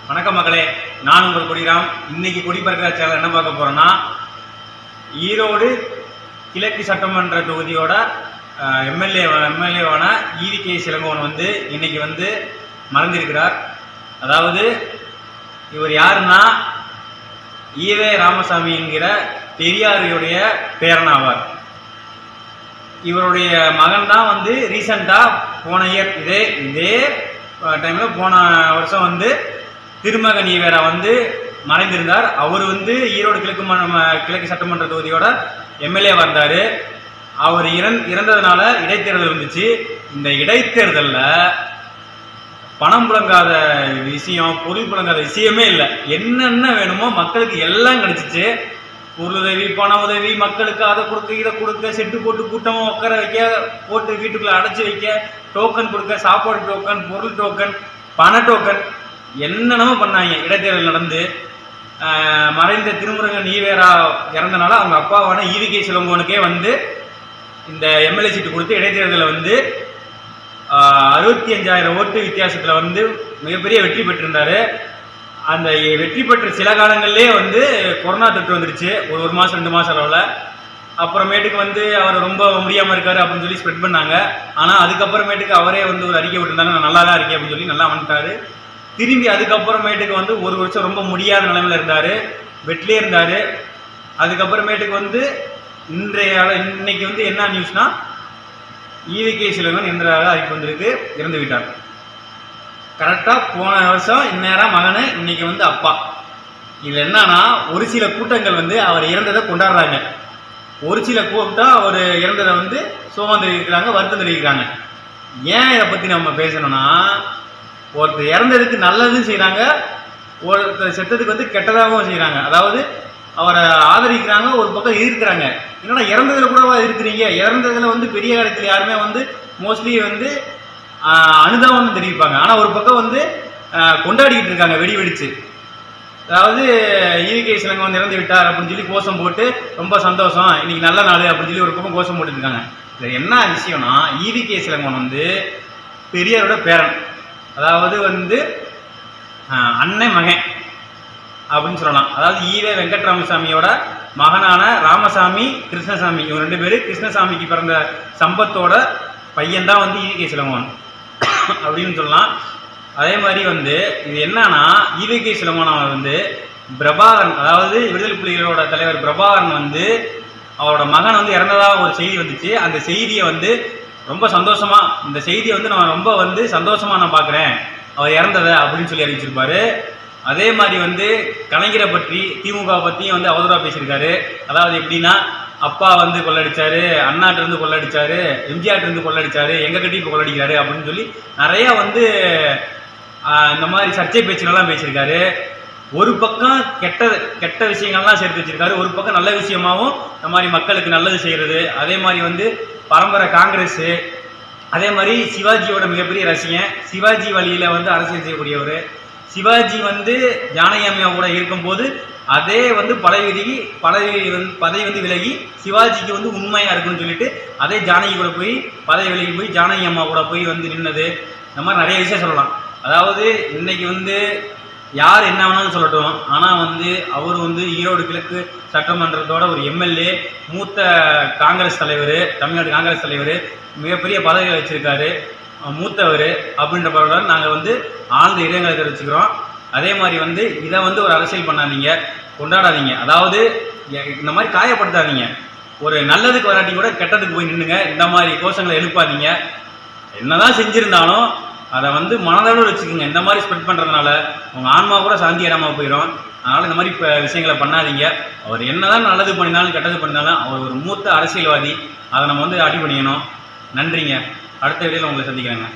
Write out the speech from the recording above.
வணக்கம் மக்களே, நான் உங்கள் கொடிராம். இன்னைக்கு கொடி பறக்கிற சேனல் என்ன பார்க்க போறோம்னா, ஈரோடு கிழக்கு சட்டமன்ற தொகுதியோட எம்எல்ஏவான ஈவி.கே. இளங்கோவன் இன்னைக்கு மறைந்திருக்கிறார். அதாவது இவர் யாருன்னா ஈவே ராமசாமி என்கிற பெரியாருடைய பேரனாவார். இவருடைய மகன் தான் ரீசெண்டா போன இயர் இதே டைம்ல போன வருஷம் திருமகன் ஈவேரா மறைந்திருந்தார். அவர் ஈரோடு கிழக்கு சட்டமன்ற தொகுதியோட எம்எல்ஏவா இருந்தாரு. அவர் இறந்ததுனால இடைத்தேர்தல் இருந்துச்சு. இந்த இடைத்தேர்தல்ல பணம் புழங்காத விஷயம், பொருள் புழங்காத விஷயமே இல்லை. என்னென்ன வேணுமோ மக்களுக்கு எல்லாம் கிடைச்சிச்சு. பொருளுதவி, பண உதவி, மக்களுக்கு அதை கொடுக்க இதை கொடுக்க, செட்டு போட்டு கூட்டமாக உட்கார வைக்க, போட்டு வீட்டுக்குள்ள அடைச்சி வைக்க, டோக்கன் கொடுக்க, சாப்பாடு டோக்கன், பொருள் டோக்கன், பண டோக்கன், என்னென்னமோ பண்ணாங்க. இடைத்தேர்தல் நடந்து மறைந்த திருமுருகன் ஈவேரா இறந்தனால அவங்க அப்பாவான ஈவி.கே. இளங்கோவனுக்கே இந்த எம்எல்ஏ சீட்டு கொடுத்து இடைத்தேர்தலில் 65,000 ஓட்டு வித்தியாசத்தில் மிகப்பெரிய வெற்றி பெற்றிருந்தாரு. அந்த வெற்றி பெற்ற சில காலங்கள்லேயே கொரோனா தொற்று வந்துருச்சு. ஒரு மாதம் 2 மாதம் அளவில். அப்புறமேட்டுக்கு அவர் ரொம்ப முடியாமல் இருக்காரு அப்படின்னு சொல்லி ஸ்ப்ரெட் பண்ணாங்க. ஆனால் அதுக்கப்புறமேட்டுக்கு அவரே ஒரு அறிக்கை விட்டுருந்தாங்க, நான் நல்லா தான் இருக்கேன் அப்படின்னு சொல்லி நல்லா வந்துட்டாரு. திரும்பி அதுக்கப்புறமேட்டுக்கு 1 வருஷம் ரொம்ப முடியாத நிலைமையில இருந்தாரு, பெட்லேயே இருந்தாரு. அதுக்கப்புறமேட்டுக்கு இன்னைக்கு என்ன நியூஸ்னா, ஈவி.கே. இளங்கோவன் எந்திராக அறிக்கை வந்திருக்கு, இறந்து விட்டார். கரெக்டா போன வருஷம் இந்நேரம் மகனு, இன்னைக்கு அப்பா. இதுல என்னன்னா, ஒரு சில கூட்டங்கள் அவர் இறந்ததை கொண்டாடுறாங்க, ஒரு சில கூட்டம் அவர் இறந்ததை சோகம் தெரிவிக்கிறாங்க, வருத்தம் தெரிவிக்கிறாங்க. ஏன் இதை பத்தி நம்ம பேசணும்னா, ஒருத்தர் இறந்ததுக்கு நல்லதும் செய்யறாங்க, ஒருத்தர் செத்ததுக்கு கெட்டதாகவும் செய்யறாங்க. அதாவது அவரை ஆதரிக்கிறாங்க, ஒரு பக்கம் எதிர்க்கிறாங்க. என்னன்னா, இறந்ததுல கூடவா இருக்கிறீங்க? இறந்ததுல பெரிய காலத்தில் யாருமே மோஸ்ட்லி அனுதாபம் தெரிவிப்பாங்க. ஆனா ஒரு பக்கம் கொண்டாடிக்கிட்டு இருக்காங்க வெடி வெடிச்சு. அதாவது ஈவி.கே. இளங்கோவன் இறந்து விட்டார் அப்படின்னு சொல்லி கோஷம் போட்டு ரொம்ப சந்தோஷம், இன்னைக்கு நல்ல நாள் அப்படின்னு சொல்லி ஒரு பக்கம் கோஷம் போட்டு இருக்காங்க. இது என்ன விஷயம்னா, ஈவி.கே. இளங்கோவன் பெரியாரோட பேரன். அதாவது அண்ணன் மகன் அப்படின்னு சொல்லலாம். அதாவது ஈவே வெங்கட்ராமசாமியோட மகனான ராமசாமி, கிருஷ்ணசாமி, இவங்க 2 பேரு. கிருஷ்ணசாமிக்கு பிறந்த சம்பத்தோட பையன் தான் ஈவி.கே. இளங்கோவன் அப்படின்னு சொல்லலாம். அதே மாதிரி இது என்னன்னா, ஈவி.கே. இளங்கோவன் பிரபாகரன், அதாவது விடுதலை புலிகளோட தலைவர் பிரபாகரன் அவரோட மகன் இறந்ததாக ஒரு செய்தி வந்துச்சு. அந்த செய்தியை ரொம்ப சந்தோஷமா, இந்த செய்தியை நான் ரொம்ப சந்தோஷமா நான் பாக்குறேன் அவர் இறந்ததை அப்படின்னு சொல்லி அறிவிச்சிருப்பாரு. அதே மாதிரி கலைஞரை பற்றி, திமுக பத்தியும் அவதூறா பேசியிருக்காரு. அதாவது எப்படின்னா, அப்பா கொள்ளடிச்சாரு, அண்ணாட்டு இருந்து கொள்ளடிச்சாரு, எம்ஜிஆர் இருந்து கொள்ளடிச்சாரு, எங்க கட்டி இப்ப கொள்ளடிக்காரு அப்படின்னு சொல்லி நிறைய இந்த மாதிரி சர்ச்சை பேச்சுகள்லாம் பேசியிருக்காரு. ஒரு பக்கம் கெட்ட விஷயங்கள்லாம் சேர்த்து வச்சிருக்காரு, ஒரு பக்கம் நல்ல விஷயமாவும் இந்த மாதிரி மக்களுக்கு நல்லது செய்யறது. அதே மாதிரி பரம்பரை காங்கிரஸ், அதே மாதிரி சிவாஜியோட மிகப்பெரிய ரசிகன், சிவாஜி வழியில அரசியல் செய்யக்கூடியவர். சிவாஜி ஜானகி அம்மையா கூட இருக்கும்போது அதே பதவி விலகி சிவாஜிக்கு உண்மையா இருக்குன்னு சொல்லிட்டு அதே ஜானகி கூட போய் பதவி விலகி போய் ஜானகி அம்மா கூட போய் நின்னது. இந்த மாதிரி நிறைய விஷயம் சொல்லலாம். அதாவது இன்னைக்கு யார் என்ன வேணாலும் சொல்லட்டும், ஆனா அவர் ஈரோடு கிழக்கு சட்டமன்றத்தோட ஒரு எம்எல்ஏ, மூத்த காங்கிரஸ் தலைவர், தமிழ்நாடு காங்கிரஸ் தலைவர், மிகப்பெரிய பதவிகளை வச்சிருக்காரு, மூத்தவர் அப்படின்ற பரவாயில்ல. நாங்கள் ஆழ்ந்த இதயங்களை தெரிவிச்சுக்கிறோம். அதே மாதிரி இதை ஒரு அரசியல் பண்ணாதீங்க, கொண்டாடாதீங்க. அதாவது இந்த மாதிரி காயப்படுத்தாதீங்க. ஒரு நல்லதுக்கு வராட்டி கூட கெட்டதுக்கு போய் நின்னுங்க. இந்த மாதிரி கோஷங்களை எழுப்பாதீங்க. என்னதான் செஞ்சிருந்தாலும் அதை மனதளவில் வச்சுக்கோங்க. இந்த மாதிரி ஸ்ப்ரெட் பண்றதுனால உங்க ஆன்மா கூட சாந்தி இடாம போயிடும். அதனால இந்த மாதிரி விஷயங்களை பண்ணாதீங்க. அவர் என்னதான் நல்லது பண்ணினாலும் கெட்டது பண்ணினாலும் அவர் ஒரு மூத்த அரசியல்வாதி. அதை நம்ம அடி பண்ணிக்கணும். நன்றிங்க. அடுத்த வீடியோவில் உங்களை சந்திக்கிறேங்க.